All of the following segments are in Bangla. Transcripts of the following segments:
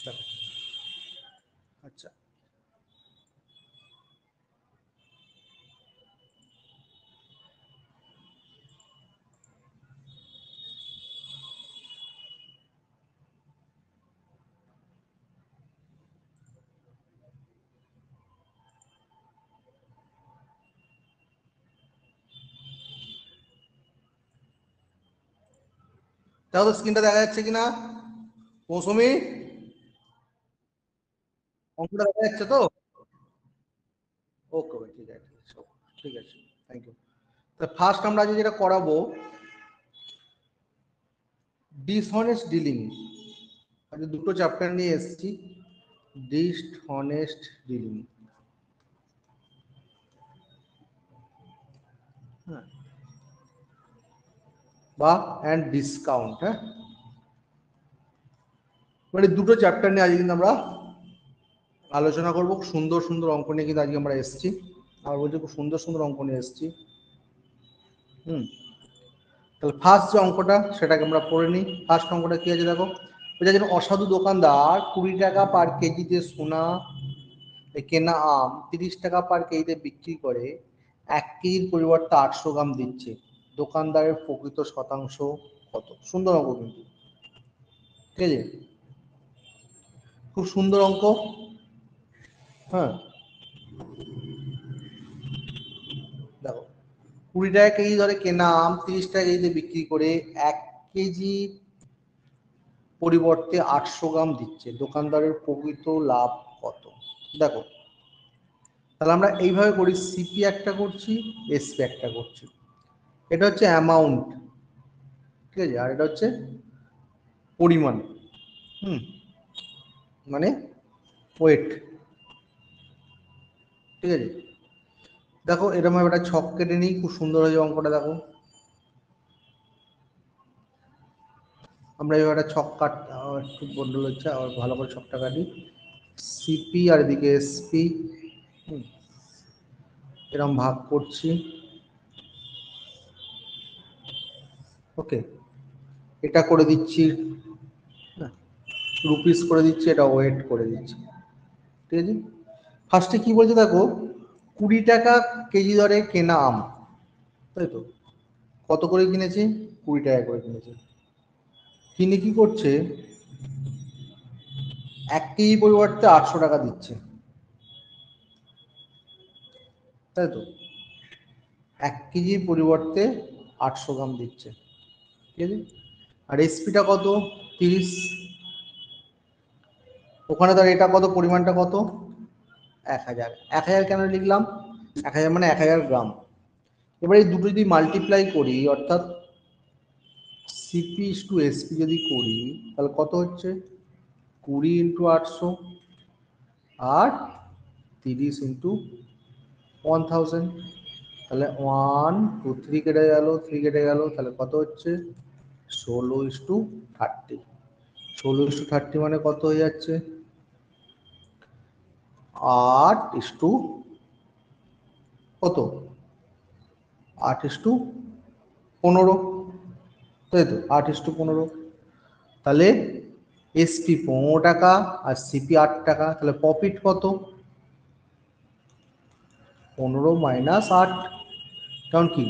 দেখো আচ্ছা দেখো তো স্ক্রিনটা দেখা যাচ্ছে কিনা মৌসুমি, অঙ্কটা দেখা যাচ্ছে তো? ওকে ঠিক আছে, ঠিক আছে, থ্যাংক ইউ। তা ফার্স্ট আমরা আজ যেটা করাবো ডিসহনেস্ট ডিলিং। আজ দুটো চ্যাপ্টার নিয়ে এসেছি, ডিসহনেস্ট ডিলিং। হ্যাঁ, বা অ্যান্ড ডিসকাউন্ট। হ্যাঁ, মানে দুটো চ্যাপ্টার নিয়ে আজকে কিন্তু আমরা আলোচনা করব। সুন্দর সুন্দর অঙ্ক নিয়ে কিন্তু আজকে আমরা এসেছি, আর বলছি খুব সুন্দর সুন্দর অঙ্ক নিয়ে এসেছি। তাহলে ফার্স্ট যে অঙ্কটা সেটাকে আমরা পড়ে নিই। ফার্স্ট অঙ্কটা কি আছে দেখো, যেন অসাধু দোকানদার 20 টাকা পার কেজিতে সোনা কেনা আম 30 টাকা পার কেজিতে বিক্রি করে 1 কেজির পরিবর্তে 800 গ্রাম দিচ্ছে, দোকানদারের প্রকৃত শতাংশ কত? সুন্দর অঙ্ক কিন্তু, ঠিক আছে, খুব সুন্দর অঙ্ক। হ্যাঁ, দেখো 20 টাকা কেজি ধরে কেনা আম 30 টাকা কেজিতে বিক্রি করে 1 কেজি পরিবর্তে 800 গ্রাম দিচ্ছে, দোকানদারের প্রকৃত লাভ কত? দেখো তাহলে আমরা এইভাবে করি, সিপি একটা করছি, এসপি একটা করছি। এটা হচ্ছে অ্যামাউন্ট, ঠিক আছে, আর এটা হচ্ছে পরিমাণ। হুম, মানে ওয়েট, ঠিক আছে। দেখো এরকম একটা ছক কেটে নিই, খুব সুন্দর হয়েছে অঙ্কটা। দেখো আমরা এবার একটা ছক কাট, একটু বন্ডল হচ্ছে, আর ভালো করে ছকটা কাটি। সিপি আর এদিকে এসপি, এরকম ভাগ করছি। ওকে, এটা করে দিচ্ছি রুপিস করে দিচ্ছি, এটা ওয়েট করে দিচ্ছি, ঠিক আছে। ফার্স্টে কি বলছে দেখো, 20 টাকা কেজি দরে কেনা আম, তাই তো, কত করে কিনেছে? 20 টাকা করে কিনেছে। কিনে কি করছে, 1 কেজি পরিবর্তে 800 টাকা দিচ্ছে, তাই তো, 1 কেজির পরিবর্তে 800 গ্রাম দিচ্ছে, ঠিক আছে। আর এসপিটা কত? 30। ওখানে ধর এটা কত, পরিমাণটা কত? 1000। 1000 কেন লিখলাম? 1000 মানে 1000 গ্রাম। এবার এই দুটো যদি মাল্টিপ্লাই করি, অর্থাৎ সিপি টু এসপি যদি করি, তাহলে কত হচ্ছে? 20 ইন্টু 800 আর 30 ইন্টু 1000। তাহলে 1 2 3 কেটে গেল, 3 কেটে গেল, তাহলে কত হচ্ছে? 16:30। 16:30 মানে কত হয়ে যাচ্ছে? 8 কত? 8:15, তাই তো, 8:15। তাহলে এসপি 15 টাকা আর সিপি 8 টাকা, তাহলে প্রফিট কত? 15 মাইনাস 8। কারণ কি,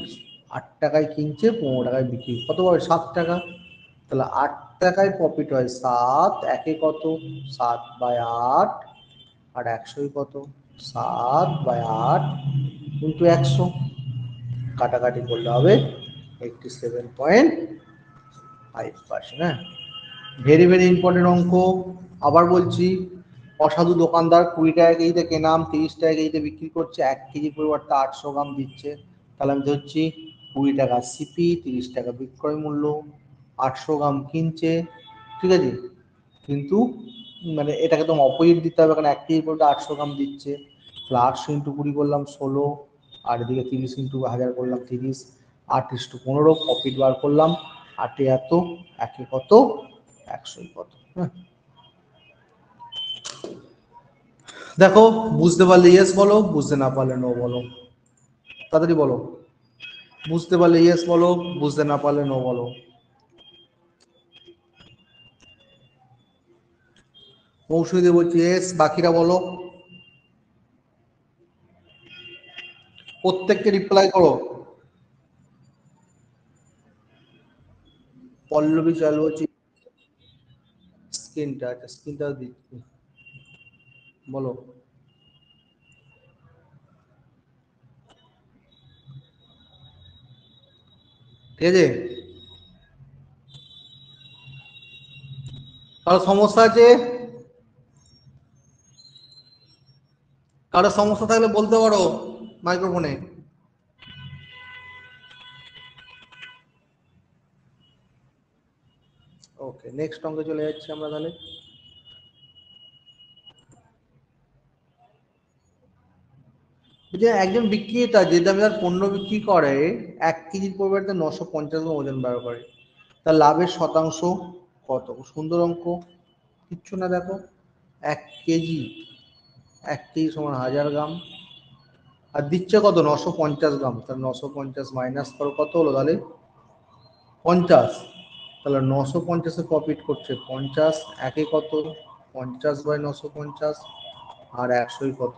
8 টাকায় কিনছে, 15 টাকায় বিক্রি, কত পাবে? 7 টাকা। তাহলে 8 টাকায় প্রফিট হয় 7, একে কত? 7/8। আর 100 কত? 7/8 ইন্টু 100। কাটাকাটি করলে হবে 87.5%। হ্যাঁ, ভেরি ভেরি ইম্পর্টেন্ট অঙ্ক। আবার বলছি, অসাধু দোকানদার 20 টাকা কেজিতে কেনাম 30 টাকা কেজিতে বিক্রি করছে, 1 কেজি পরিবর্তে 800 গ্রাম দিচ্ছে। তাহলে আমি ধরছি 20 টাকা সিপি, 30 টাকা বিক্রয় মূল্য, 800 গ্রাম কিনছে, ঠিক আছে। কিন্তু মানে এটাকে তো অপোজিট দিতে হবে, কারণ 1 কেজি পরিবর্তে 800 গ্রাম দিচ্ছে। তাহলে 800 ইন্টু 20 করলাম 16, আর এদিকে 30 ইন্টু 1000 করলাম 30, 8:15 প্রফিট বার করলাম। 8 এত, একে কত? 100 কত? হ্যাঁ, দেখো বুঝতে পারলে ইয়েস বলো, বুঝতে না পারলে নো বলো, তাড়াতাড়ি বলো। বুঝতে পারলে ইয়েস বলো, বুঝতে না পারলে নো বলো। মৌসুমী দে বলছি এস, বাকিরা বলো, প্রত্যেককে রিপ্লাই করো। পল্লবী চাল বলছি স্ক্রিনটা, আচ্ছা স্ক্রিনটা দিচ্ছি, বলো। ঠিক আছে, কারো সমস্যা আছে? কারো সমস্যা থাকলে বলতে পারো মাইক্রোফোনে। ওকে, নেক্সট অঙ্কে চলে যাচ্ছি আমরা তাহলে। যে একজন বিক্রেতা যে দামে তার পণ্য বিক্রি করে 1 কেজির পরিবর্তে 950 গ্রাম ওজন বার করে, তার লাভের শতাংশ কত? সুন্দর অঙ্ক, কিচ্ছু না, দেখো 1 কেজি, 1 কেজি সমান 1000 গ্রাম, আর দিচ্ছে কত? 950 গ্রাম, তাহলে 950 মাইনাস করো, কত হলো তাহলে? 50। তাহলে 950-এ প্রফিট করছে 50, একে কত? 50/950, আর 100 কত?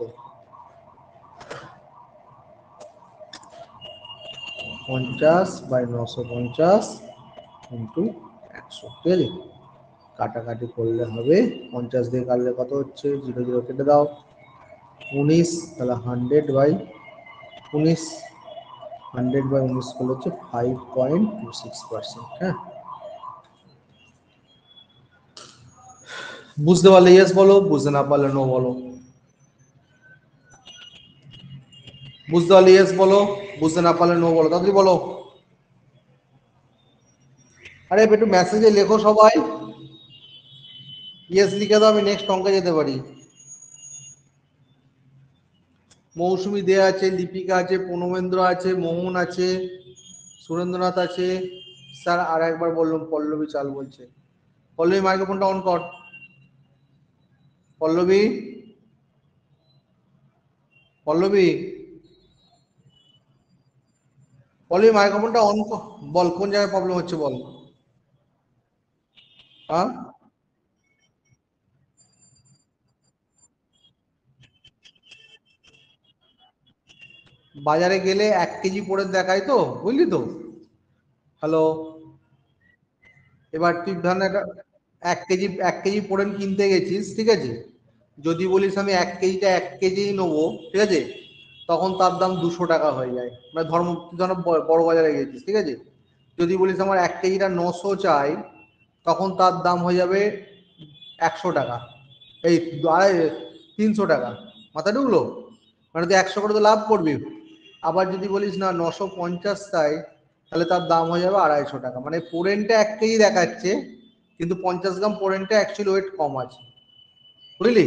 50/950 ইন্টু 100, ঠিক আছে? কাটাকাটি করলে হবে, 50 দিয়ে কাটলে কত হচ্ছে? 0 0 কেটে দাও, 19, তাহলে 100/19, 100/19 করলে হচ্ছে 5.26%। হ্যাঁ, বুঝতে পারলে ইয়েস বলো, বুঝতে না পারলে নো বলো। বুঝতে পারলে ইয়েস বলো, বুঝতে না পারলে নো বলো, তাড়াতাড়ি বলো। আরে একটু মেসেজে লেখো সবাই, ইয়েস লিখে দাও, আমি নেক্সট অঙ্কে যেতে পারি। মৌসুমী দে আছে, লিপিকা আছে, পূর্ণমেন্দ্র আছে, মোহন আছে, সুরেন্দ্রনাথ আছে, স্যার আর একবার বললাম পল্লবী চাল বলছে। পল্লবী মাইক্রোফোনটা অন কর, পল্লবী, পল্লবী, পল্লবী মাইক্রোফোনটা অন কর, বল কোন জায়গায় প্রবলেম হচ্ছে বল। হ্যাঁ, বাজারে গেলে 1 কেজি পরে দেখায় তো, বুঝলি তো? হ্যালো, এবার তুই ধর একটা 1 কেজি পোড়েন কিনতে গেছিস, ঠিক আছে? যদি বলিস আমি 1 কেজিটা 1 কেজিই নেবো, ঠিক আছে, তখন তার দাম 200 টাকা হয়ে যায়, মানে ধর্ম, ধর বড় বাজারে গেছিস, ঠিক আছে? যদি বলিস আমার 1 কেজিটা 900 চাই, তখন তার দাম হয়ে যাবে 100 টাকা, এই আড়াই 300 টাকা, মাথা ঢুকলো? মানে তুই 100 করে তো লাভ করবি। আবার যদি বলিস না 950 চাই, তাহলে তার দাম হয়ে যাবে 250 টাকা, মানে পোড়েনটা 1 কেজি দেখাচ্ছে, কিন্তু 50 গ্রাম পোড়েনটা অ্যাকচুয়ালি ওয়েট কম আছে, বুঝলি?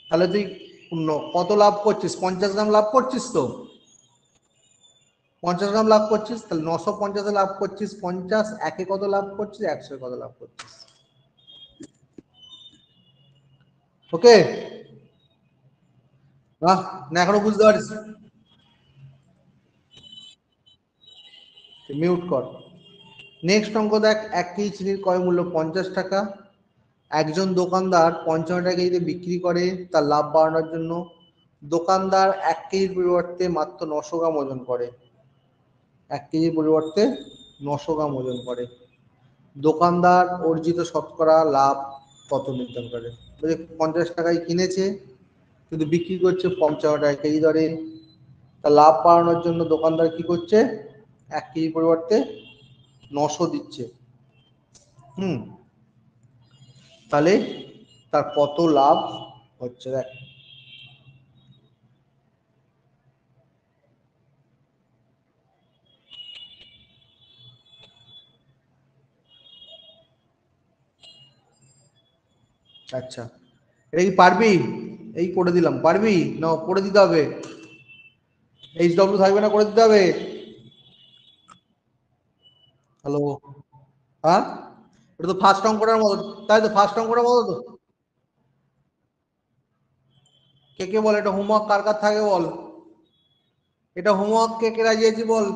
তাহলে তুই কত লাভ করছিস? 50 গ্রাম লাভ করছিস তো, 50 গ্রাম লাভ করছিস, তাহলে 950-এ লাভ করছিস 50, একে কত লাভ করছিস, 100 কত লাভ করছিস। ওকে, না না এখনো বুঝতে পারিস? মিউট কর। নেক্সট অঙ্ক দেখ, 1 কেজি চিনির ক্রয় মূল্য 50 টাকা, একজন দোকানদার 55 টাকা কেজিতে বিক্রি করে, তার লাভ বাড়ানোর জন্য দোকানদার 1 কেজির পরিবর্তে মাত্র 900 গ্রাম ওজন করে, 1 কেজির পরিবর্তে 900 গ্রাম ওজন করে, দোকানদার অর্জিত শতকরা লাভ কত নির্ধারণ করে? 50 টাকায় কিনেছে, কিন্তু বিক্রি করছে 55 টাকা কেজি দরে, তা লাভ বাড়ানোর জন্য দোকানদার কি করছে? 1 কেজির পরিবর্তে 900 দিচ্ছে। হুম, তাহলে তার কত লাভ হচ্ছে দেখ। আচ্ছা, এটা কি পারবি? এই করে দিলাম, পারবি না করে দিতে হবে? HW থাকবে না, করে দিতে হবে? হ্যালো, হ্যাঁ, এটা তো ফার্স্ট অঙ্কটার মতো, তাই তো ফার্স্ট অঙ্কটার মতো তো। কে কে বল, এটা হোমওয়ার্ক কার কার থাকে বল, এটা হোমওয়ার্ক কে কে রাজি আছি বল।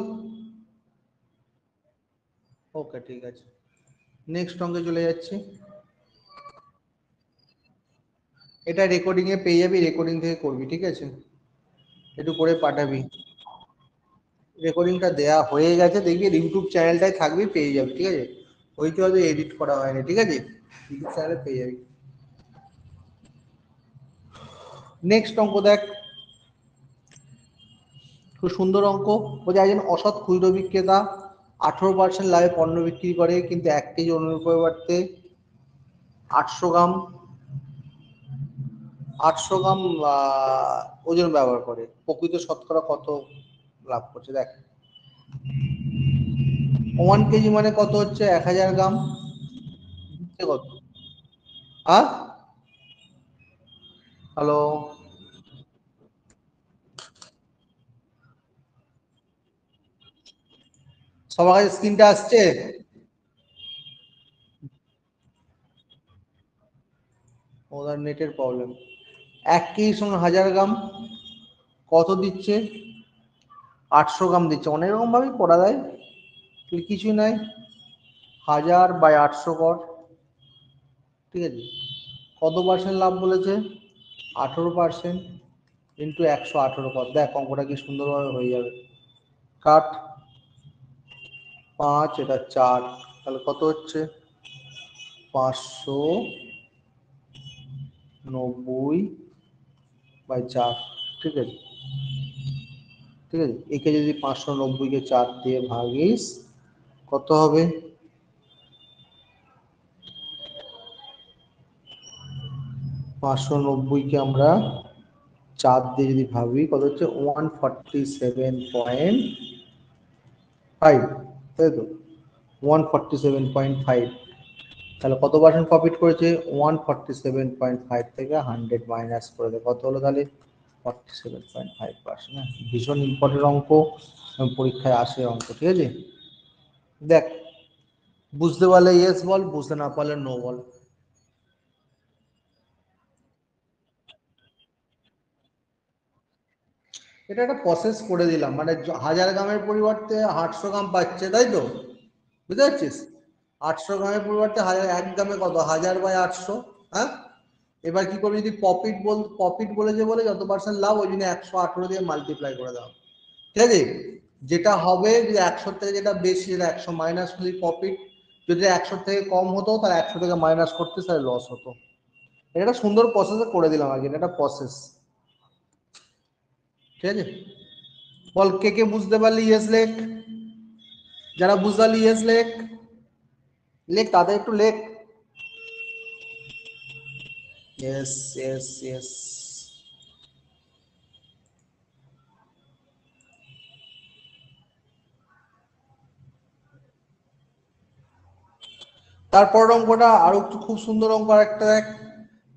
ওকে ঠিক আছে, নেক্সট অঙ্কে চলে যাচ্ছি। এটা রেকর্ডিং এ পেয়ে যাবি, রেকর্ডিং থেকে করবি, ঠিক আছে? একটু করে পাঠাবি। রেকর্ডিংটা দেয়া হয়ে গেছে, দেখবি ইউটিউব চ্যানেলটাই থাকবি, পেয়ে যাবি, ঠিক আছে? ওইটা হয়তো এডিট করা হয়নি, ঠিক আছে? ইউটিউব চ্যানেলে পেয়ে যাবি। নেক্সট অঙ্ক দেখ, খুব সুন্দর অঙ্ক। বলছে একজন অসৎ খুচরো বিক্রেতা 18% লাভে পণ্য বিক্রি করে, কিন্তু 1 কেজি অনুর পরিবর্তে 800 গ্রাম 800 গ্রাম ওজন ব্যবহার করে, প্রকৃত শতকরা কত লাভ করছে? দেখ, 1 কেজি মানে কত হচ্ছে? 1000 গ্রাম। কত? হ্যাঁ, হ্যালো, সবার কাছে স্ক্রিনটা আসছে? ওদের নেটের প্রবলেম। 1 কেজির সঙ্গে 1000 গ্রাম কত দিচ্ছে? 800 গ্রাম দিচ্ছে। অনেক রকম ভাবেই করা যায়, কিছু নাই, 1000/800 কর, ঠিক আছে? কত পার্সেন্ট লাভ বলেছে? 18% ইন্টু 118 কর। দেখ অঙ্কটা কি সুন্দরভাবে হয়ে যাবে। কাট, 5, এটা 4, তাহলে কত হচ্ছে? 590/4, ঠিক আছে? ঠিক আছে, একে যদি 590-কে 4 দিয়ে ভাগিস, কত হবে? 590-কে আমরা 4 দিয়ে যদি ভাবি, কত হচ্ছে? 147.5, তাই তো? 147.5, তাহলে কত পার্সেন্ট প্রফিট করেছে? 147.5 থেকে 100 মাইনাস করে দেয়, কত হলো তাহলে? 47.5%। হ্যাঁ, ভীষণ ইম্পর্টেন্ট অঙ্ক, পরীক্ষায় আসে অঙ্ক, ঠিক আছে? দেখ, বুঝতে পারলে ইয়েস বল, বুঝতে না পারলে নো বল। এটা একটা প্রসেস করে দিলাম, মানে 1000 গ্রামের পরিবর্তে 800 গ্রাম পাচ্ছে, তাই তো? বুঝতে পারছিস? 800 গ্রামের পরিবর্তে 1 গ্রামে কত? 1000/800। হ্যাঁ, এবার কি করবি? যদি প্রফিট বলেছে বলে যত পার্সেন্ট লাভ, ওই জন্য 118 দিয়ে মাল্টিপ্লাই করে দাও, ঠিক আছে? যেটা হবে, যদি 100 থেকে যেটা বেশি, যেটা 100 মাইনাস করলে প্রফিট, যদি 100 থেকে কম হতো তাহলে 100 থেকে মাইনাস করতে তাহলে লস হতো। এটা একটা সুন্দর প্রসেসে করে দিলাম আগে, এটা একটা প্রসেস, ঠিক আছে? বল, কে কে বুঝতে পারলি ইয়েস লেখ, যারা বুঝতে পারলি ইয়েস লেখ, লেখ তাদের একটু লেখ। Yes, yes, yes. তারপর অঙ্কটা আরো একটু খুব সুন্দর অঙ্ক, আর একটা দেখ।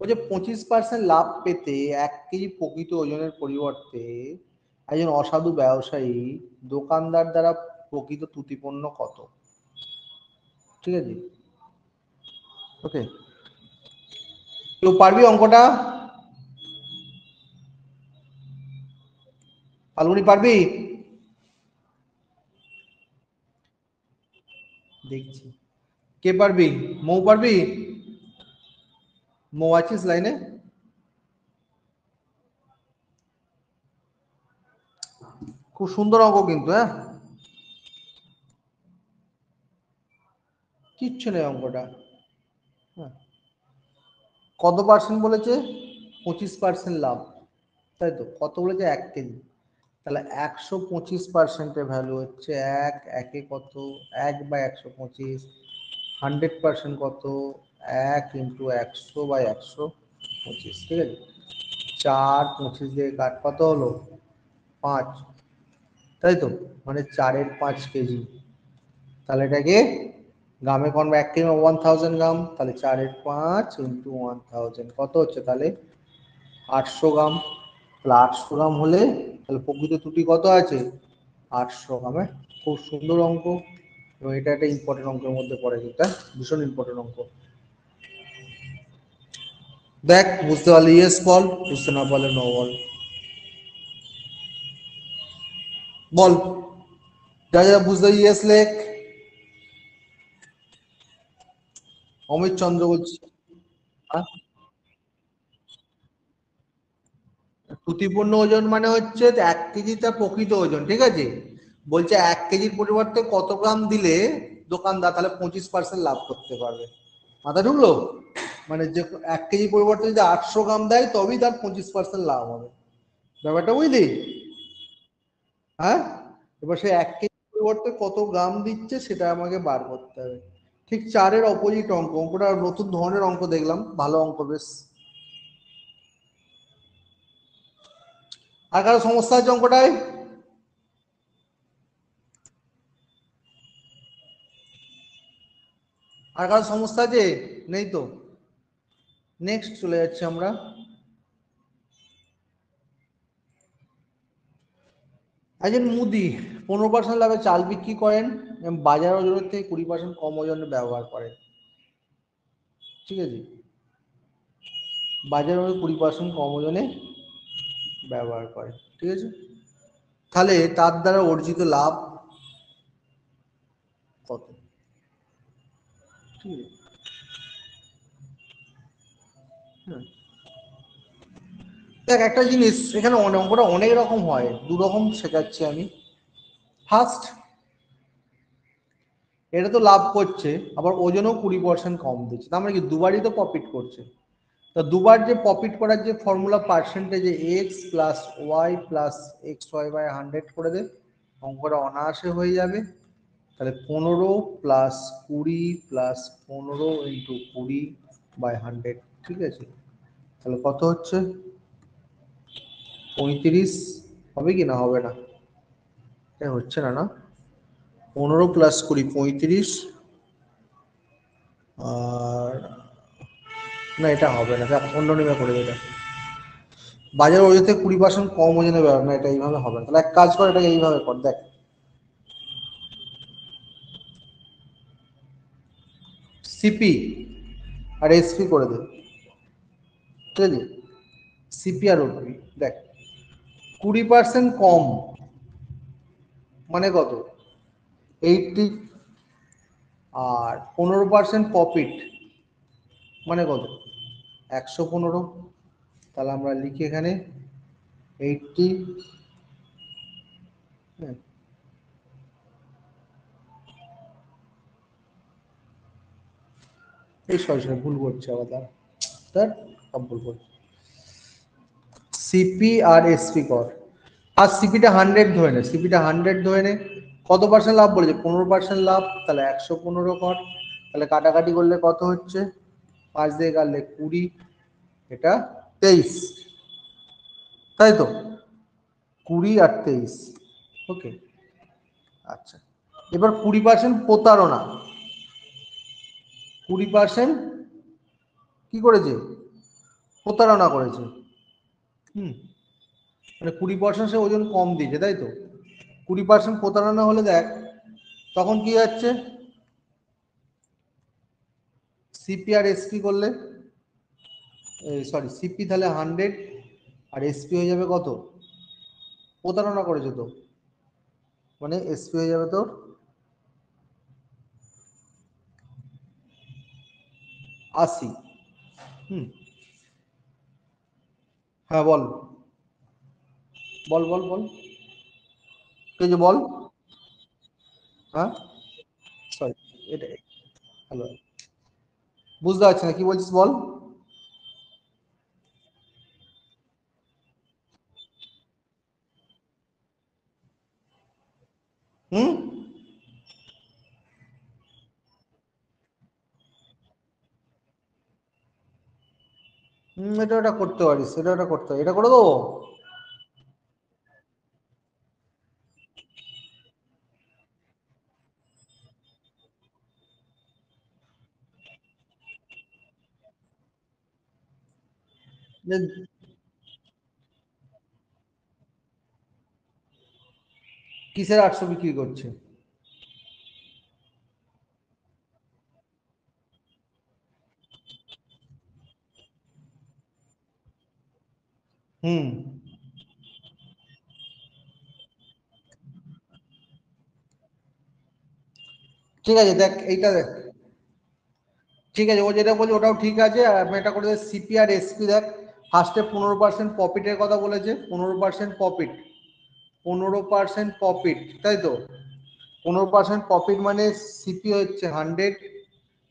ওই যে 25% লাভ পেতে 1 কেজি প্রকৃত ওজনের পরিবর্তে একজন অসাধু ব্যবসায়ী দোকানদার দ্বারা প্রকৃত ত্রুটিপূর্ণ কত, ঠিক আছে? ওকে, কেউ পারবি অঙ্কটা? ফাল্গুনি পারবি? দেখছি, কে পারবি? মৌ পারবি? মৌ আছিস লাইনে? খুব সুন্দর অঙ্ক কিন্তু, হ্যাঁ, কিচ্ছু নেই অঙ্কটা। হ্যাঁ, কত পার্সেন্ট বলেছে? 25% লাভ, তাই তো? কত বলেছে? 1 কেজি। তাহলে 125%-এর ভ্যালু হচ্ছে এক, একে কত? 1/125, 100% কত? 1 × 100/125, ঠিক আছে? 4, 25 দিয়ে কাট, কত হলো? 5, তাই তো? মানে 4/5 কেজি। তাহলে এটাকে গ্রামে কনভার্ট, 1 কেজি 1000 গ্রাম, তাহলে 4/5 × 1000 কত হচ্ছে তাহলে? 800 গ্রাম। তাহলে 800 গ্রাম হলে, তাহলে প্রকৃত ত্রুটি কত আছে? 800 গ্রামে। খুব সুন্দর অঙ্ক, এবং এটা একটা ইম্পর্টেন্ট অঙ্কের মধ্যে পড়ে, এটা ভীষণ ইম্পর্টেন্ট অঙ্ক। দেখ, বুঝতে পারলে ইয়েস বল, বুঝতে না পারলে নো বল। বল, যা যা বুঝতে ইয়েস লেখ। অমিত চন্দ্র বলছি। হ্যাঁ, ত্রুটিপূর্ণ ওজন মানে হচ্ছে 1 কেজি তার প্রকৃত ওজন, ঠিক আছে? বলছে 1 কেজির পরিবর্তে কত গ্রাম দিলে দোকানদার তাহলে 25% লাভ করতে পারবে। মাথা ঢুকলো? মানে যে 1 কেজির পরিবর্তে যদি 800 গ্রাম দেয় তবেই তার 25% লাভ হবে। ব্যাপারটা বুঝলি? হ্যাঁ, এবার সে 1 কেজির পরিবর্তে কত গ্রাম দিচ্ছে সেটা আমাকে বার করতে হবে। ঠিক 4-এর অপোজিট অঙ্ক, অঙ্কটা নতুন ধরনের অঙ্ক দেখলাম, ভালো অঙ্ক বেশ। আর কারো সমস্যা আছে অঙ্কটায়? আর কারো সমস্যা আছে? নেই তো? নেক্সট চলে যাচ্ছি আমরা। একজন মুদি 15% লাভে চাল বিক্রি করেন এবং বাজার ওজনের থেকে 20% কম ওজনে ব্যবহার করেন, ঠিক আছে? বাজার ওজনে 20% কম ওজনে ব্যবহার করে, ঠিক আছে? তাহলে তার দ্বারা অর্জিত লাভ কত? ঠিক আছে। হুম। দেখ একটা জিনিস এখানে অঙ্কটা অনেক রকম হয়, দু রকম শেখাচ্ছি আমি। ফার্স্ট, এটা তো লাভ করছে, আবার ওজনও 20% কম দিচ্ছে, তার মানে কি দুবারই তো প্রফিট করছে। তো দুবার যে প্রফিট করার যে ফর্মুলা পার্সেন্টেজে x plus y plus x y by 100 করে দে, অঙ্কটা অনায়াসে হয়ে যাবে। তাহলে 15 প্লাস 20 প্লাস 15 ইন্টু 20 বাই 100, ঠিক আছে? তাহলে কত হচ্ছে? 35 হবে কি না? হবে না, এটা হচ্ছে না, না? 15 + 20 35, আর না এটা হবে না, অন্য নিবে করে দেবে। বাজার ওজন থেকে 20% কম ওজনে ব্যবহার, না এটা এইভাবে হবে না। তাহলে এক কাজ কর, এটাকে এইভাবে কর, দেখ। সিপি আর এসপি করে দে, ঠিক আছে? সিপি আর ওপি দেখ, 20% কম মানে কত? 80। আর 15% প্রফিট মানে কত? 115। তাহলে আমরা লিখি এখানে 80। এই সরি সরি ভুল করছে আবার, তার সব ভুল করছে। সিপি আর এসপি কর, আর সিপিটা 100 ধরে নে, সিপিটা 100 ধরে নে। কত পার্সেন্ট লাভ বলেছে? 15% লাভ, তাহলে 115 কর। তাহলে কাটাকাটি করলে কত হচ্ছে? 5 দিয়ে কাটলে 20, এটা 23, তাই তো? 20 আর 23, ওকে। আচ্ছা, এবার 20% প্রতারণা, 20% কি করেছে? প্রতারণা করেছে। হুম, মানে 20% সে ওজন কম দিয়েছে, তাই তো? 20% প্রতারণা হলে দেখ তখন কি যাচ্ছে? সিপি আর এসপি করলে, সরি সিপি তাহলে 100 আর এসপি হয়ে যাবে কত? প্রতারণা করেছে তো, মানে এসপি হয়ে যাবে তোর 80। হুম, হ্যাঁ বল, বল বল বল, কে যে বল। হ্যাঁ, সরি, এটা হ্যালো, বুঝতে পারছি না কি বলছিস, বল। হুম, এটা ওটা করতে পারিস, এটা ওটা করতে পারিস, এটা করে দেবো। যে কিসের 800 বিক্রি করছে? হুম, ঠিক আছে, দেখ এইটা দেখ, ঠিক আছে ও যেটা বলছে ওটাও ঠিক আছে। আর আমি এটা করে সিপি আর এসপি দেখ, ফার্স্টে 15% প্রফিটের কথা বলেছে, 15% প্রফিট, 15% প্রফিট, তাই তো? 15% প্রফিট মানে সিপি হচ্ছে 100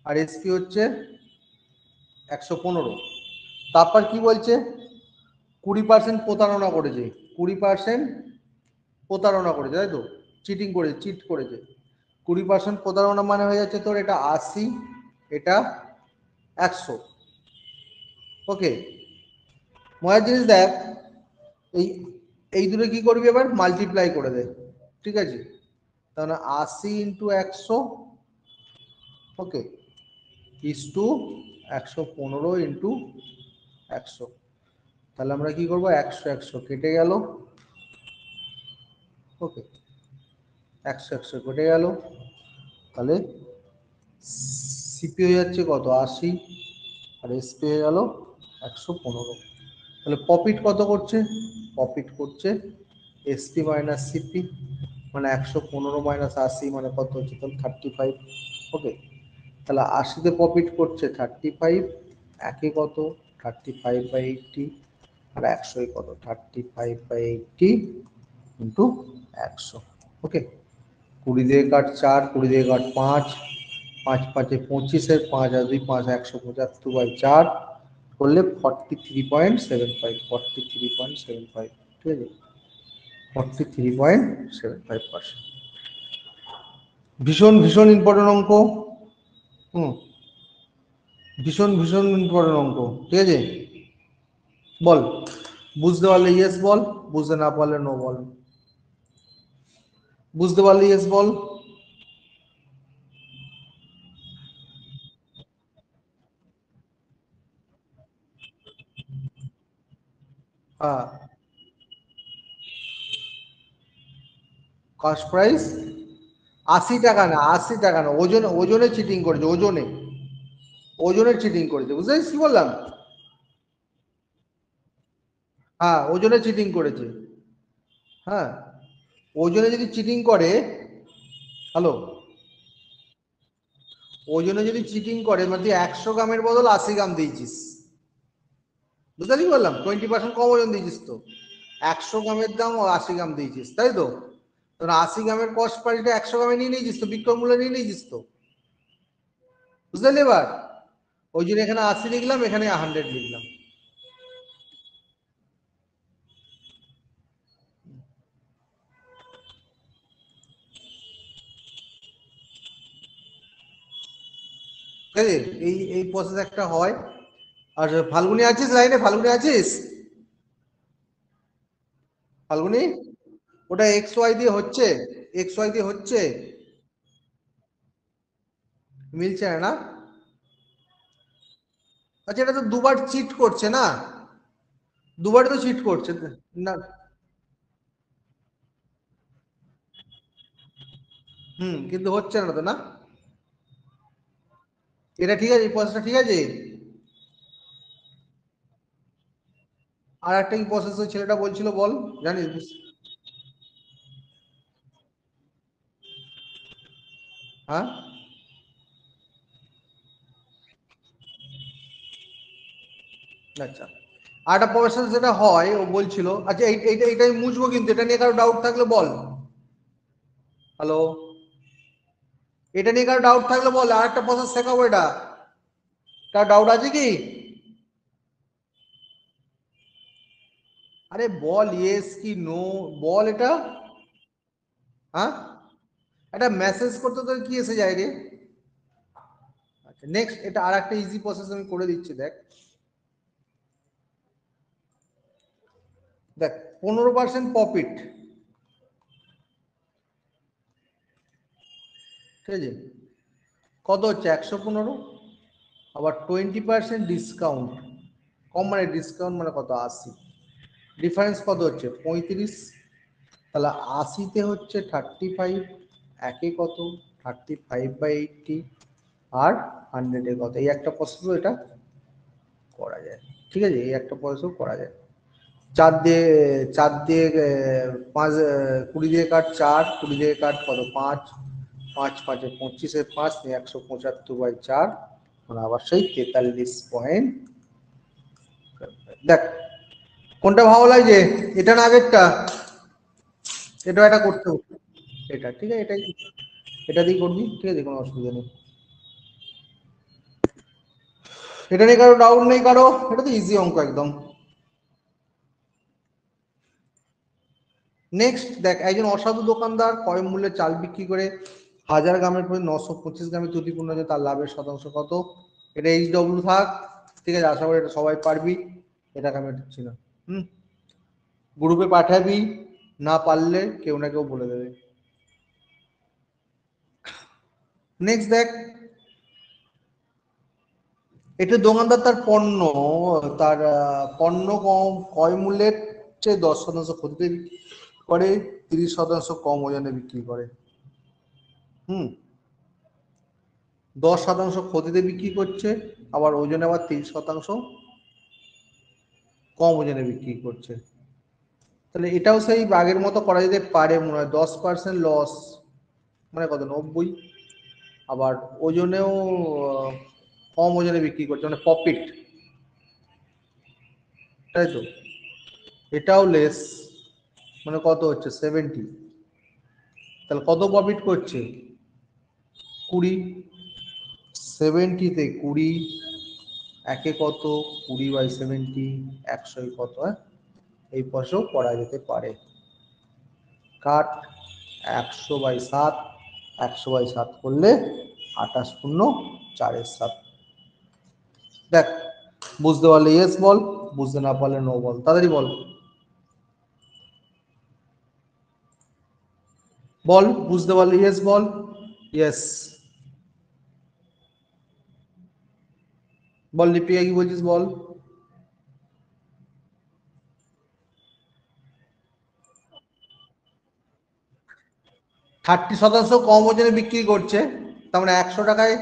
আর এসপি হচ্ছে 115। তারপর কি বলছে? 20% প্রতারণা করেছে, 20% প্রতারণা করেছে, তাই তো? চিটিং করেছে, চিট করেছে। 20% প্রতারণা মানে হয়ে যাচ্ছে তোর এটা 80, এটা 100। ওকে, মজার জিনিস দেখ, এই এই দুটো কি করবি এবার মাল্টিপ্লাই করে দে, ঠিক আছে? তাহলে 80 into 100, okay, is to 115 into 100। তাহলে আমরা কি করবো, 100 100 কেটে গেল, ওকে, 100 100 কেটে গেল। তাহলে সিপি হয়ে যাচ্ছে কত, 80, আর এসপি হয়ে গেল 115। তাহলে প্রফিট কত করছে? প্রফিট করছে এসপি মাইনাস সিপি, মানে 115 মাইনাস 80 মানে কত হচ্ছে, তাহলে 35। ওকে, তাহলে 80-তে প্রফিট করছে 35, একে কত 35/80, আর 100 কত 35/80 ইন্টু 100। ওকে, 20 দিয়ে কাট 4, 20 দিয়ে কাট 5, 5 5 25, 5 আর 2 5, 175/4 করলে 43.75, 43.75, ঠিক আছে, 43.75%। ভীষণ ভীষণ ইম্পর্টেন্ট অঙ্ক। হুম, ভীষণ ভীষণ ইম্পর্টেন্ট অঙ্ক, ঠিক আছে? বল, বুঝতে পারলে ইয়েস বল, বুঝতে না পারলে নো বল। বুঝতে পারলে ইয়েস বল। হ্যাঁ, কস্ট প্রাইস 80 টাকা না, 80 টাকা না, ওজনে, ওজনে চিটিং করেছে, ওজনে, ওজনে চিটিং করেছে, বুঝতে পারছিস কি বললাম? হ্যাঁ, ওজনে চিটিং করেছে। হ্যাঁ, ওজনে যদি চিটিং করে, হ্যালো, ওজনে যদি চিটিং করে মানে তুই 100 গ্রামের বদল 80 গ্রাম দিয়েছিস, বুঝতে পারলি কি বললাম? 20% কম ওজন দিয়েছিস তো, 100 গ্রামের দাম ও 80 গ্রাম দিয়েছিস, তাই তো? তোর 80 গ্রামের কস্ট প্রাইসটা 100 গ্রামে নিয়ে নিয়েছিস তো, বিক্রয় মূল্য নিয়ে নিয়েছিস তো, বুঝতে পারলি এবার? ওই জন্য এখানে 80 লিখলাম, এখানে 100 লিখলাম। ঠিক আছে, এই এই প্রসেস একটা হয়। আর ফাল্গুনি আছিস লাইনে, ফাল্গুনি আছিস? ফাল্গুনি, ওটা এক্স ওয়াই দিয়ে হচ্ছে, এক্স ওয়াই দিয়ে হচ্ছে, মিলছে না না? আচ্ছা, এটা তো দুবার চিট করছে না, দুবার তো চিট করছে না। হুম, কিন্তু হচ্ছে না তো না? এটা ঠিক আছে, এই প্রসেসটা ঠিক আছে। আর একটা কি প্রসেস ওই ছেলেটা বলছিল বল, জানিস? হ্যাঁ, আচ্ছা, আর একটা প্রসেস যেটা হয় ও বলছিল, আচ্ছা এইটা এটাই মুছবো, কিন্তু এটা নিয়ে কারো ডাউট থাকলে বল। হ্যালো, এটা নিয়ে কারো ডাউট থাকলে বল, আর একটা প্রসেস শেখাবো এটা, কার ডাউট আছে কি? আরে বল ইয়েস কি নো, বল এটা। হ্যাঁ, একটা মেসেজ করতে তোর কি এসে যায় রে? আচ্ছা, নেক্সট, এটা আর একটা ইজি প্রসেস আমি করে দিচ্ছি, দেখ দেখ 15% প্রফিট, ঠিক আছে, কত হচ্ছে 115। আবার 20% ডিসকাউন্ট, কম মানে ডিসকাউন্ট মানে কত, 80, ডিফারেন্স কত হচ্ছে 35। তাহলে 80-তে হচ্ছে 35, একে কত 35/80, আর 100-এ কত, এই একটা প্রসেসও এটা করা যায়, ঠিক আছে, এই একটা প্রসেসও করা যায়। 4 দিয়ে 5, 20 দিয়ে কাট 4, 20 দিয়ে কাট কত 5, 5 5 25, 5 175/4, মানে আবার সেই 43.75। দেখ কোনটা ভালো লাগছে, এটা না আগেরটা? এটা একটা করতে হবে, এটা ঠিক আছে, এটাই, এটা দিয়ে করবি, ঠিক আছে, কোনো অসুবিধা নেই। এটা নিয়ে কারো ডাউট নেই কারো? এটা তো ইজি অঙ্ক একদম। নেক্সট দেখ, একজন অসাধু দোকানদার কয় মূল্যে চাল বিক্রি করে 1000 গ্রামের পরে 925 গ্রামে ত্রুটিপূর্ণ হয়েছে, তার লাভের শতাংশ কত? এটা HW থাক, ঠিক আছে, আশা করি এটা সবাই পারবি, এটাকে আমি দিচ্ছি না। গ্রুপে পাঠাবি, না পারলে কেউ না কেউ বলে দেবে। নেক্সট দেখ, এটা দোকানদার তার পণ্য কম ক্রয় মূল্যের চেয়ে 10% ক্ষতিতে বিক্রি করে, 30% কম ওজনে বিক্রি করে। 10% ক্ষতিতে বিক্রি করছে, আবার ওজনে আবার 30% কম ওজনে বিক্রি করছে। তাহলে এটাও সেই আগের মতো করা যেতে পারে মনে হয়, 10% লস মানে কত, 90। আবার ওজনেও কম ওজনে বিক্রি করছে মানে প্রফিট, তাই তো? এটাও লেস মানে কত হচ্ছে, 70। তাহলে কত প্রফিট করছে, 20। 70-তে 20, একে কত, 20/70, 100 কত, এই পাশেও করা যেতে পারে। কাট 100/7, 100/7 করলে 28×4=7। দেখ বুঝতে পারলে ইয়েস বল, বুঝতে না পারলে নো বল, তাড়াতাড়ি বল, বল বুঝতে পারলে ইয়েস বল। ইয়েস বল, লিপিকা কি বলছিস বল। 30% কম ওজনে বিক্রি করছে, তার মানে 100 টাকায়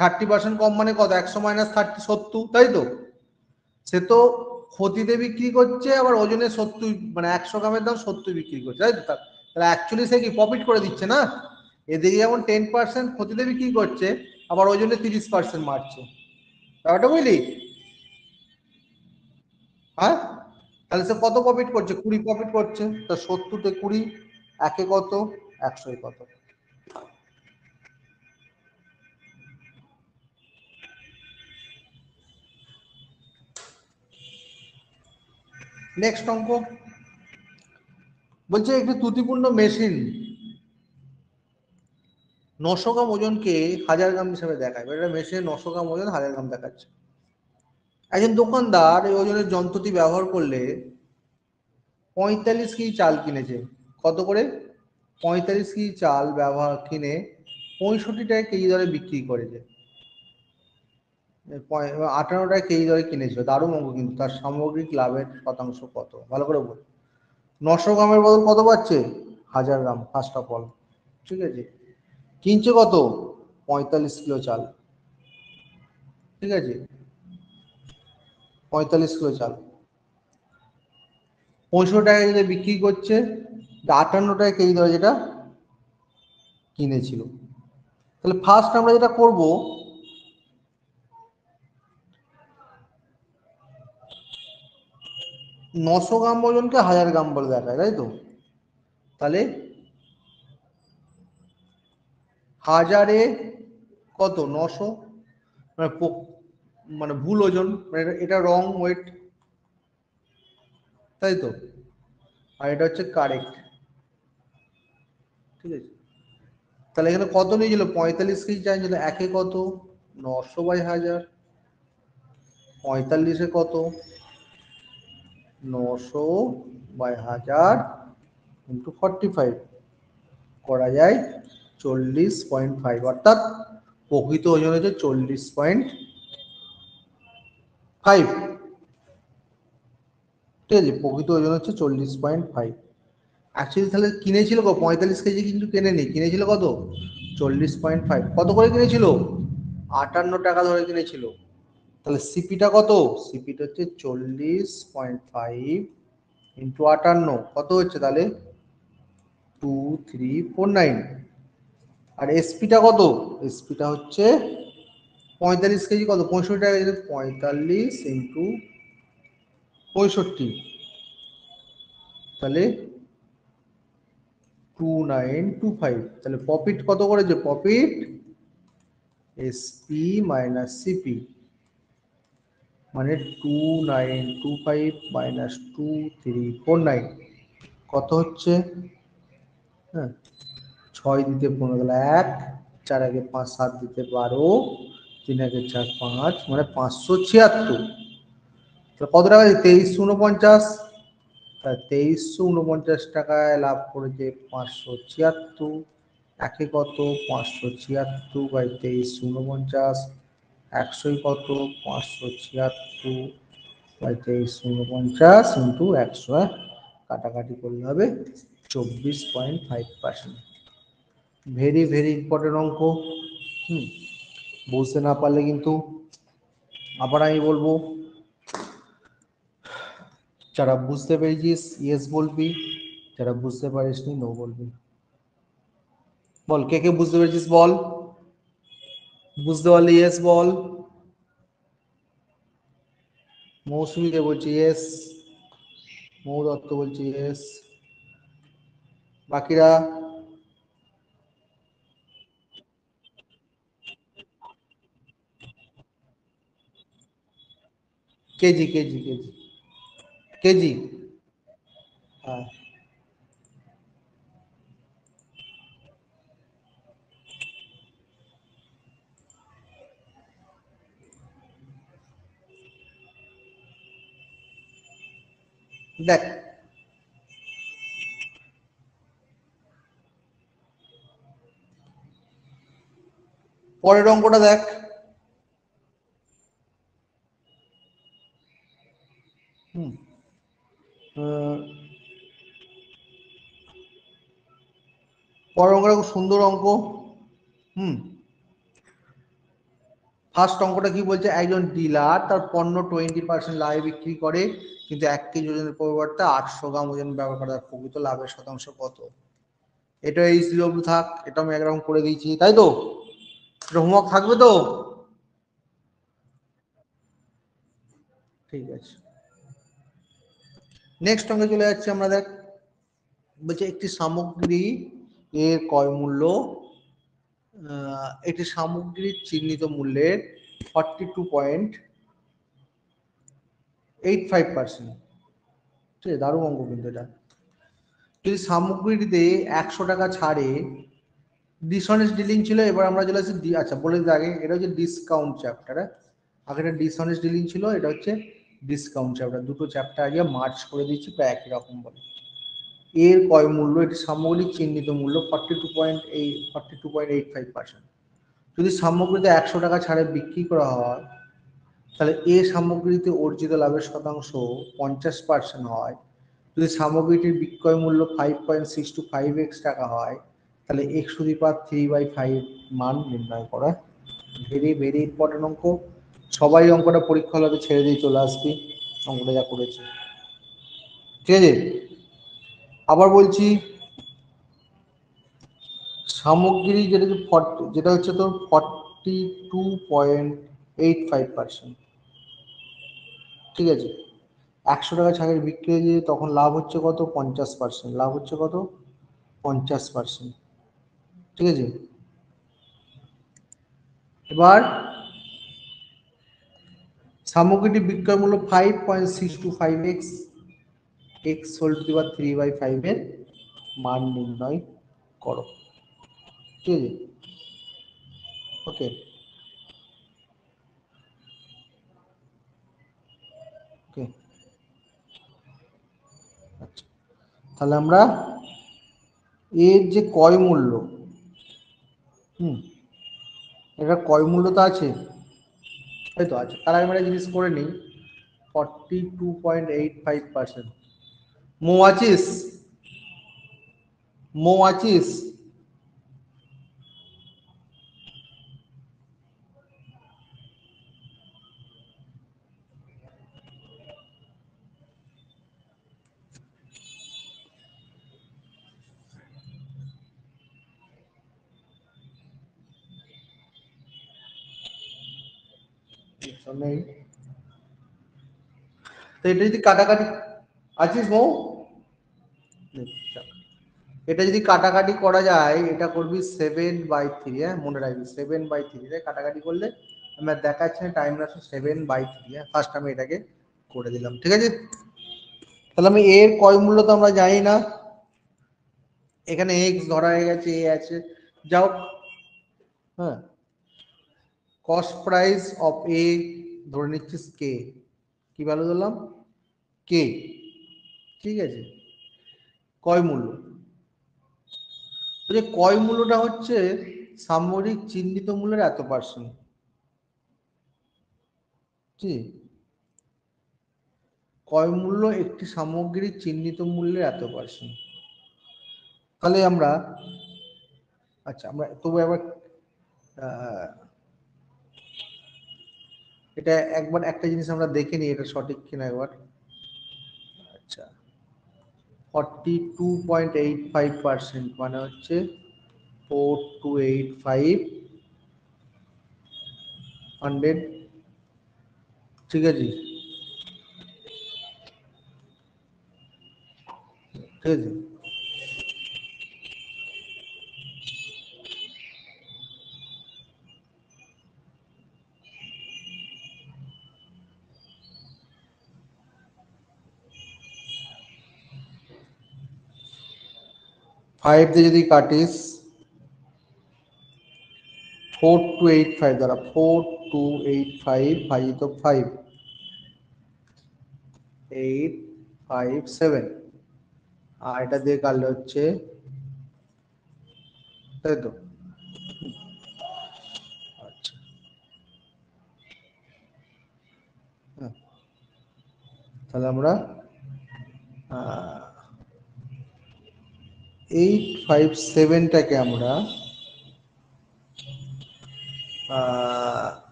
30% কম মানে কত, 100 - 30 70, তাই তো? সে তো ক্ষতিতে বিক্রি করছে, আবার ওজনে 70, মানে 100 গ্রামের দাম 70 বিক্রি করছে, তাই তো? তাহলে অ্যাকচুয়ালি সে কি প্রফিট করে দিচ্ছে না? এদিকে যেমন 10% ক্ষতিতে বিক্রি করছে, আবার ওজনে 30% মারছে, ব্যাপারটা বুঝলি? হ্যাঁ, তাহলে সে কত প্রফিট করছে, 20 প্রফিট করছে, তা 70-তে 20, একে কত, 100 কত। নেক্সট অঙ্ক বলছে, একটি ত্রুটিপূর্ণ মেশিন 900 গ্রাম ওজনকে 1000 গ্রাম হিসাবে দেখায়, এটা মেশিনে 900 গ্রাম ওজন 1000 গ্রাম দেখাচ্ছে। একজন দোকানদার এই ওজনের যন্ত্রটি ব্যবহার করলে 45 কেজি চাল কিনেছে, কত করে? 45 কেজি চাল ব্যবহার কিনে 65 টাকা কেজি দরে বিক্রি করেছে, 58 টাকা কেজি দরে কিনেছিল। দারুণ অঙ্ক কিন্তু, তার সামগ্রিক লাভের শতাংশ কত, ভালো করে বল। 900 গ্রামের বদল কত পাচ্ছে, 1000 গ্রাম, ফার্স্ট অফ অল, ঠিক আছে। কিনছে কত, 45 কিলো চাল, ঠিক আছে, 45 কিলো চাল 65 টাকা কেজি বিক্রি করছে, 58 টাকা কেজি দরে যেটা কিনেছিল। তাহলে ফার্স্ট আমরা যেটা করব, 900 গ্রাম ওজনকে 1000 গ্রাম বলে দেখায়, তাই তো? তাহলে হাজারে কত, 900, মানে মানে ভুল ওজন, মানে এটা রং ওয়েট, তাই তো? আর এটা হচ্ছে কারেক্ট, ঠিক আছে। তাহলে এখানে কত নিয়েছিল, 45 কেজি চাইছিল, একে কত, 900/1000, 45-এ কত, 900/1000 × 45 করা যায় 40.5, অর্থাৎ প্রকৃত ওজন হচ্ছে 40.5, ঠিক আছে, প্রকৃত ওজন হচ্ছে 40.5। অ্যাকচুয়ালি তাহলে কিনেছিল 45 কেজি, কিন্তু কেনেনি, কিনেছিল কত, 40.5। কত করে কিনেছিল, 58 টাকা ধরে কিনেছিল। তাহলে সিপিটা কত, সিপিটা হচ্ছে 40.5 × 58, কত হচ্ছে তাহলে 2349। আর এসপিটা কত, এসপিটা হচ্ছে 45 কেজি কত, 65 টাকা, 45 × 65, তাহলে 2925, তাহলে প্রফিট কত করেছে? প্রফিট এসপি মাইনাস সিপি মানে 2925 মাইনাস 2349 কত হচ্ছে? হ্যাঁ, 6 দিতে 15 গেল 1, 4 আগে 5, 7 দিতে 12, 3 আগে 4, 5 মানে 576। কত টাকা? 2349। 2349 লাভ করেছে 576। একে কত? 576 বাই 2349। 100 কত? 576 বাই 2349 ইন্টু 100। কাটাকাটি করলে হবে 24.5%। ভেরি ভেরি ইম্পর্টেন্ট অঙ্ক। বুঝতে না পারলে কিন্তু আবার আমি বলবো, যারা বুঝতে পেরেছিস ইয়েস বলবি, যারা বুঝতে পারিস নি নো বলবি। বল, কে কে বুঝতে পেরেছিস বল, বুঝতে পারলে ইয়েস বল। মৌসুমী দে বলছি ইয়েস, মৌ দত্ত বলছি ইয়েস, বাকিরা? KG KG KG KG. হ্যাঁ, দেখ পরের অঙ্কটা দেখ। হুম আহ, পরের অঙ্কটা খুব সুন্দর অঙ্ক। হুম ফার্স্ট অঙ্কটা কি বলছে? একজন ডিলার তার পণ্য 20% লাভে বিক্রি করে, কিন্তু 1 কেজি ওজনের পরিবর্তে 800 গ্রাম ওজন ব্যবহার করে, তার প্রকৃত লাভের শতাংশ কত? এটা এই সিলেবাস থাক, এটা আমি একরকম করে দিয়েছি, তাই তো? এটা হোমওয়ার্ক থাকবে তো? ঠিক আছে, নেক্সট অঙ্কে চলে যাচ্ছি আমরা। দেখ বলছে একটি সামগ্রী এর ক্রয় মূল্য, একটি সামগ্রীর চিহ্নিত মূল্যের 42.85%। ঠিক আছে, দারুণ অঙ্ক কিন্তু এটা। যদি সামগ্রীটিতে 100 টাকা ছাড়ে, ডিসঅনেস্ট ডিলিং ছিল, এবার আমরা চলে আসছি আচ্ছা বলে দিই আগে, এটা হচ্ছে ডিসকাউন্ট চ্যাপ্টার। আগে এটা ডিসঅনেস্ট ডিলিং ছিল, এটা হচ্ছে ডিসকাউন্ট চ্যাপ্টার। দুটো চ্যাপ্টার আগে মার্চ করে দিচ্ছি, প্রায় একই রকম বলে। এর ক্রয় মূল্য, এটি সামগ্রিক চিহ্নিত মূল্য 42.85%। যদি সামগ্রীতে 100 টাকা ছাড়ে বিক্রি করা হয়, তাহলে এ সামগ্রীতে অর্জিত লাভের শতাংশ 50% হয়। যদি সামগ্রীটির বিক্রয় মূল্য 5.625x টাকা হয়, তাহলে x⁵3/5 মান নির্ণয় করা। ভেরি ভেরি ইম্পর্টেন্ট অঙ্ক। সবাই অঙ্কটা পরীক্ষা হলে ছেড়ে দিয়ে চলে আসবি, অঙ্কটা যা করেছে। ঠিক আছে, আবার বলছি, সামগ্রী যেটা যেটা হচ্ছে তোর 42.85%। ঠিক আছে, 100 টাকা ছাড়ের বিক্রি হয়ে যায়, তখন লাভ হচ্ছে কত? 50%। লাভ হচ্ছে কত? 50%। ঠিক আছে, এবার সামগ্রীটি বিক্রয় মূল্য 5.625x, x⁵3/5 এর মান নির্ণয় করো। ঠিক আছে, ওকে ওকে। আচ্ছা, তাহলে আমরা এর যে ক্রয় মূল্য, হুম এটা ক্রয় মূল্য তো আছে, তাই তো আছে। তার আগে আমরা জিনিস করে নিই, 42.85%। মৌ আছিস? মৌ আছিস? নেই। তো এটা যদি কাটাকাটি, আছিস মৌ, এটা যদি কাটাকাটি করা যায়, এটা করবি 7/3, হ্যাঁ মনে রাখবি 7/3, কাটাকাটি করলে আমি দেখাচ্ছি টাইম রাখছি 7/3, হ্যাঁ ফার্স্ট আমি এটাকে করে দিলাম, ঠিক আছে। তাহলে আমি এর কয় মূল্য তো আমরা জানি না, এখানে এক্স ধরা হয়ে গেছে, এ আছে, যাও, হ্যাঁ কস্ট প্রাইস অফ এ ধরে নিচ্ছিস কে, কি ভ্যালু দিলাম কে, ঠিক আছে। কয় মূল্য, যে কয় মূল্যটা হচ্ছে সামরিক চিহ্নিত মূল্যের এত পার্সেন্ট, জি ক্রয় মূল্য একটি সামগ্রীর চিহ্নিত মূল্যের এত পার্সেন্ট। তাহলে আমরা, আচ্ছা আমরা তবু একবার এটা একবার একটা জিনিস আমরা দেখে নিই এটা সঠিক কিনা একবার। আচ্ছা 42.85% মানে হচ্ছে 4285 ঠিক আছে, ঠিক আছে। 5 দিয়ে যদি কাটিস 4285 দ্বারা 4285 ভাজিত 5857, আর এটা দিয়ে কাটলে হচ্ছে, তাই তো, আচ্ছা হ্যাঁ। তাহলে আমরা 857টাকে আমরা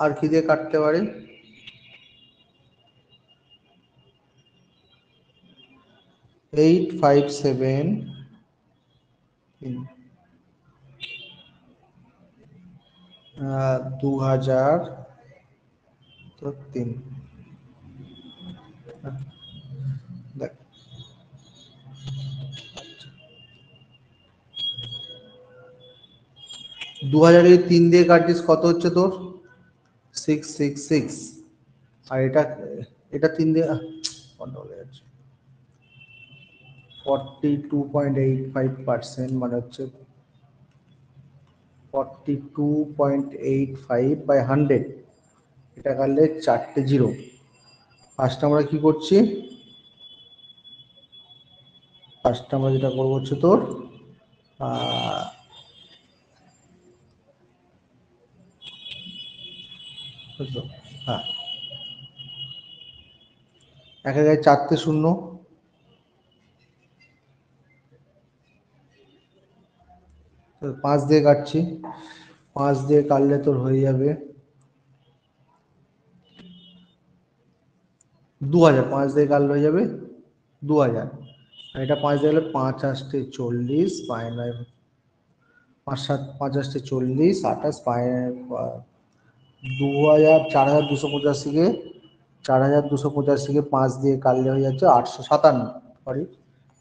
আর কি দিয়ে কাটতে পারি, 857 2003, দেখ 2003 দিয়ে কাটছিস কত হচ্ছে তোর 666, আর এটা, এটা 3 দিয়ে কত হয়ে যাচ্ছে 42.85% মানে হচ্ছে 42.85/100, এটা কাটলে 4টে জিরো। ফার্স্ট আমরা কি করছি, ফার্স্ট আমরা যেটা করবো হচ্ছে তোর হ্যাঁ 1/4তে শূন্য, 5 দিয়ে কাটছি, 5 দিয়ে কাটলে তোর হয়ে যাবে 2000, 5 দিয়ে কাটলে হয়ে যাবে 2000, আর এটা 5 দিয়ে গেলে 5 8 40, 5 7 5 8 40, 28 2000, 4285কে 4285কে 5 দিয়ে কাটলে হয়ে যাচ্ছে 857, সরি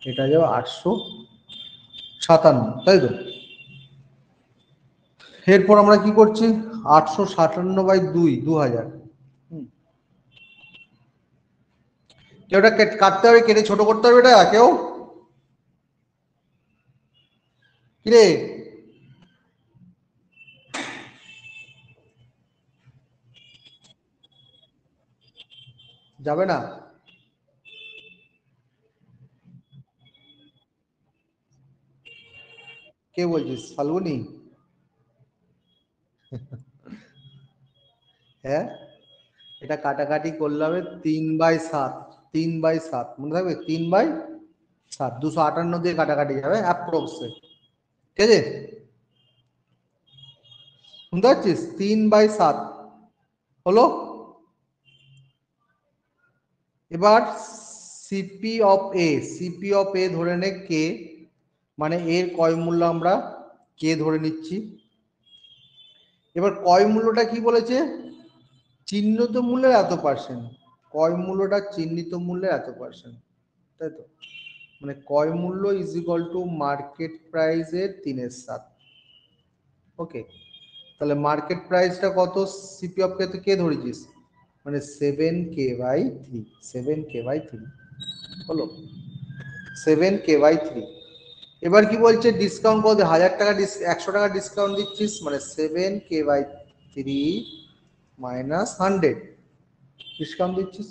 এটা যাবে 857, তাই তো। এরপর আমরা কি করছি 857/2, 2000, কেউ এটা কাটতে হবে, কেটে ছোট করতে হবে এটা কেউ, কিরে যাবে না, কে বলছিস ফাল্গুনি, হ্যাঁ এটা কাটাকাটি করলে হবে 3/7, 3/7 মনে থাকবে 3/7, 258 দিয়ে কাটাকাটি যাবে অ্যাপ্রক্সে, ঠিক আছে শুনতে পাচ্ছিস 3/7 হলো। এবার CP of A, CP of A ধরে নে কে, মানে এর কয় মূল্য আমরা কে ধরে নিচ্ছি। এবার কয় মূল্যটা কি বলেছে, চিহ্নিত মূল্যের এত পার্সেন্ট, ক্রয় মূল্যটা চিহ্নিত মূল্যের এত পার্সেন্ট, তাই তো? মানে ক্রয় মূল্য ইজ ইকুয়াল টু মার্কেট প্রাইসের 3/7। ওকে, তাহলে মার্কেট প্রাইসটা কত? সিপি অফ কে কে ধরেছিস, মানে 7K/3, 7K/3 হলো, 7K/3। এবার কি বলছে, ডিসকাউন্ট কত? 1000 টাকা, 100 টাকা ডিসকাউন্ট দিচ্ছিস, মানে 7K/3 মাইনাস 100 ডিসকাউন্ট দিচ্ছিস।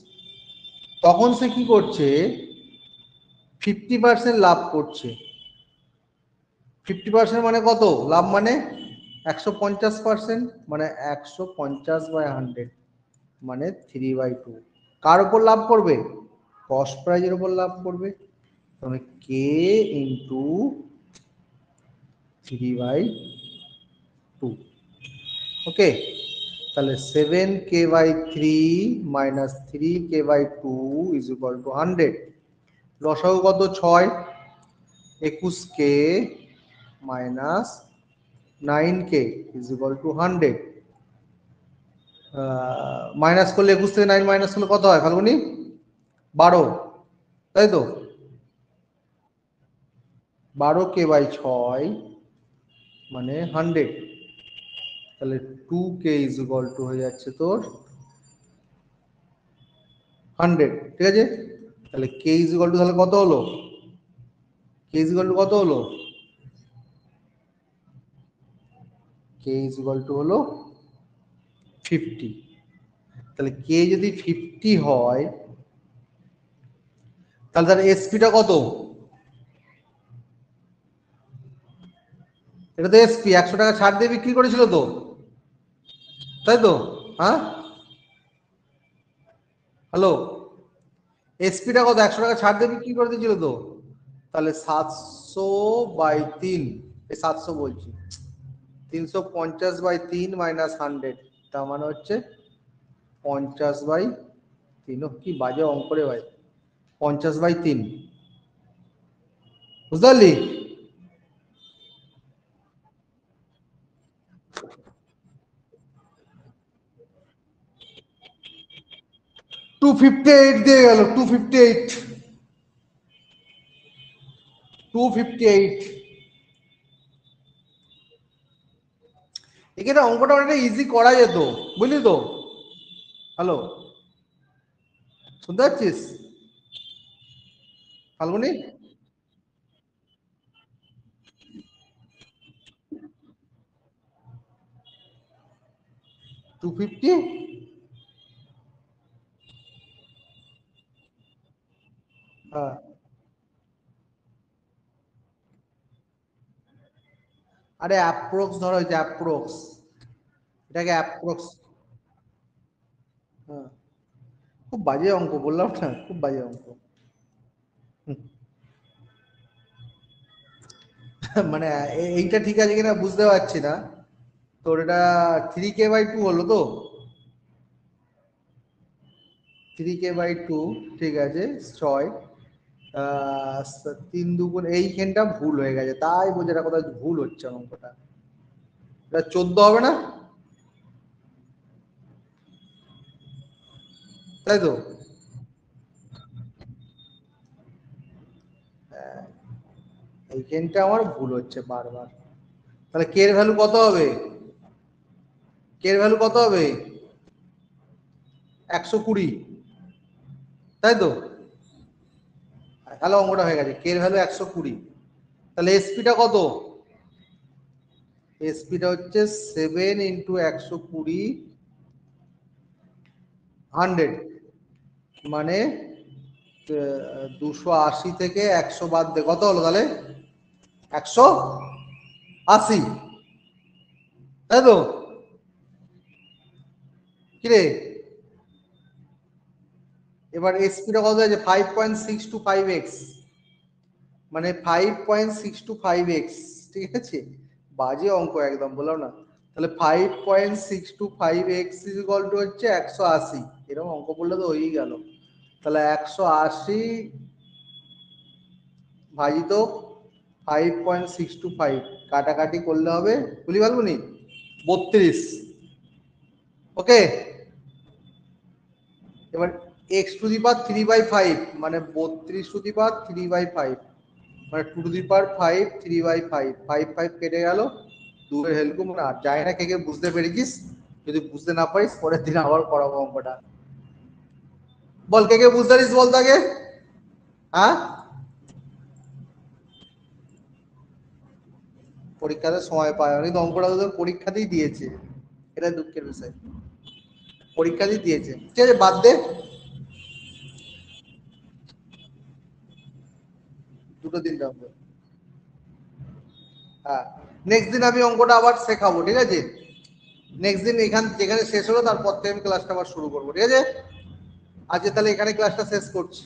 তখন সে কি করছে, 50% লাভ করছে। 50% মানে কত লাভ? মানে 150%, মানে 150/100 মানে 3/2। কার উপর লাভ করবে? কস্ট প্রাইজের উপর লাভ করবে। তাহলে কে ইন্টু 3/2। ওকে, তাহলে 7K/3 minus 3K/2 is equal to 100। লসাগু কত? 6, 21K minus 9K is equal to 100। Minus করলে 21 থেকে 9 মাইনাস করলে কত হয় ফাল্গুনি? 12, তাই তো? 12K/6 মানে 100। তাহলে 2K ইজ ইকুয়াল টু হয়ে যাচ্ছে তোর 100, ঠিক আছে? তাহলে K ইজ ইকুয়াল টু তাহলে কত হলো? K ইজ ইকুয়াল টু কত হলো? K ইজ ইকুয়াল টু হলো 50। তাহলে K যদি 50 হয়, তাহলে তার এসপিটা কত? এটা তো এসপি, 100 টাকা ছাড় দিয়ে বিক্রি করেছিল তো, তাই তো? হ্যাঁ, হ্যালো, এসপিটা কত? 100 টাকা ছাড় দিয়ে বিক্রি করে দিয়েছিল তো। তাহলে 700/3, এই 700 বলছি, 350/3 মাইনাস 100, তার মানে হচ্ছে 50/3। কি বাজে অঙ্ক রে ভাই, 50/3, বুঝতে পারলি? 258 দিয়ে গেল, 258, 258। এখানে অঙ্কটা অনেকটা ইজি করা যেত, বুঝলি তো? হ্যালো, শুনতে পাচ্ছিস ফাল্গুনি? 250। হ্যাঁ, আরে অ্যাপ্রক্স ধরা হয়েছে, অ্যাপ্রক্স, এটাকে অ্যাপ্রক্স। হ্যাঁ, খুব বাজে অঙ্ক, বললাম না, খুব বাজে অঙ্ক। হুম। মানে এইটা ঠিক আছে কিনা বুঝতে পারছি না। তোর এটা 3K/2 হলো তো, 3K/2, ঠিক আছে। 6, 3 2 এইখানটা ভুল হয়ে গেছে, তাই বোঝে এটা কোথায় ভুল হচ্ছে অঙ্কটা। এটা 14 হবে না, তাই তো? এইখানটা আমার ভুল হচ্ছে বারবার। তাহলে কে এর ভ্যালু কত হবে? কে এর ভ্যালু কত হবে? 120, তাই তো? তাহলে অঙ্কটা হয়ে গেছে, কে এর ভ্যালু 120। তাহলে এসপিটা কত? এসপিটা হচ্ছে 7 × 120, 100, মানে 280 থেকে 100 বাদ দে, কত হলো তাহলে? 180, তাই তো? কিরে, এবার এসপিটা কত আছে? 5.625x, মানে 5.625x, ঠিক আছে? বাজে অঙ্ক একদম, বললাম না। তাহলে 5.625x ইজ ইকুয়াল টু হচ্ছে 180। এরকম অঙ্ক বললে তো হয়েই গেল। তাহলে 180 ভাজিত 5.625, কাটাকাটি করলে হবে, বুঝলি পারবনি, 32। ওকে, এবার এক্স টু দি পাওয়ার 3/5 মানে 32 টু দি পাওয়ার 3/5 মানে 2 টু দি পাওয়ার 5 3/5 5 5 কেটে গেল, 2 এর হেল্প মানে 8। জানি না কে কে বুঝতে পেরেছিস, যদি বুঝতে না পারিস পরের দিন আবার করাবো অঙ্কটা। বল কে কে বুঝতে পারিস বল তাকে। হ্যাঁ, পরীক্ষাতে সময় পায় অনেক, অঙ্কটা তো পরীক্ষাতেই দিয়েছে, এটা দুঃখের বিষয়, পরীক্ষাতেই দিয়েছে। ঠিক আছে বাদ দে, দুটো দিন রাখবো। হ্যাঁ, নেক্সট দিন আমি অঙ্কটা আবার শেখাবো, ঠিক আছে। নেক্সট দিন এখান যেখানে শেষ হলো তারপর থেকে আমি ক্লাসটা আবার শুরু করবো, ঠিক আছে। আজকে তাহলে এখানে ক্লাসটা শেষ করছি।